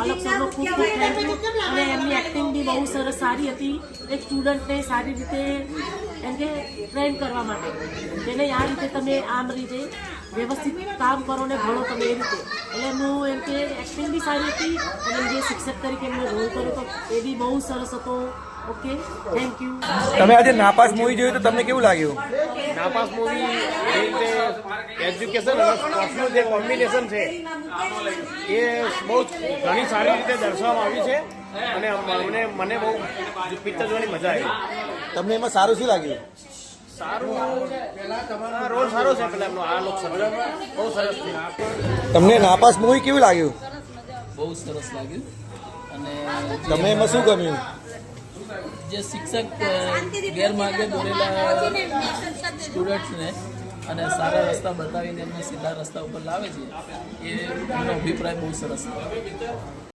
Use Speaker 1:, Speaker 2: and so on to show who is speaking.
Speaker 1: આલોક સરનો ખૂબ ખૂબ thank you. અને એમની એક્ટિંગ બી બહુ સરસ સારી હતી. એક સ્ટુડન્ટને સારી રીતે એમ કે ટ્રેન કરવા માટે તેને આ રીતે તમે આમ રીતે વ્યવસ્થિત કામ કરો ને ભણો તમે એ રીતે. એટલે એમનું એમ કે એક્ટિંગ બી સારી હતી અને જે શિક્ષક તરીકે એમને રોલ કર્યો હતો એ બી બહુ સરસ હતો. Okay, thank you.
Speaker 2: તમે આજે નાપાસ મૂવી જોયું તો તમને કેવું લાગ્યું?
Speaker 3: નાપાસ મૂવી એ રીતે એજ્યુકેશન અને સ્પોર્ટ્સનું જે કોમ્બિનેશન છે એ બહુ ઘણી સારી રીતે દર્શાવવામાં આવી છે અને મને બહુ પિક્ચર જોવાની મજા આવી.
Speaker 2: તમને એમાં સારું શું લાગ્યું?
Speaker 3: સારું રોલ સારો છે પેલા એમનો આ લોક બહુ સરસ છે.
Speaker 2: તમને નાપાસ મૂવી કેવું લાગ્યું?
Speaker 4: બહુ સરસ લાગ્યું. અને
Speaker 2: તમને એમાં શું ગમ્યું?
Speaker 4: જે શિક્ષક ગેરમાર્ગે દોરેલા સ્ટુડન્ટ્સને અને સારા રસ્તા બતાવીને એમને સીધા રસ્તા ઉપર લાવે છે, એ એનો અભિપ્રાય બહુ સરસ છે.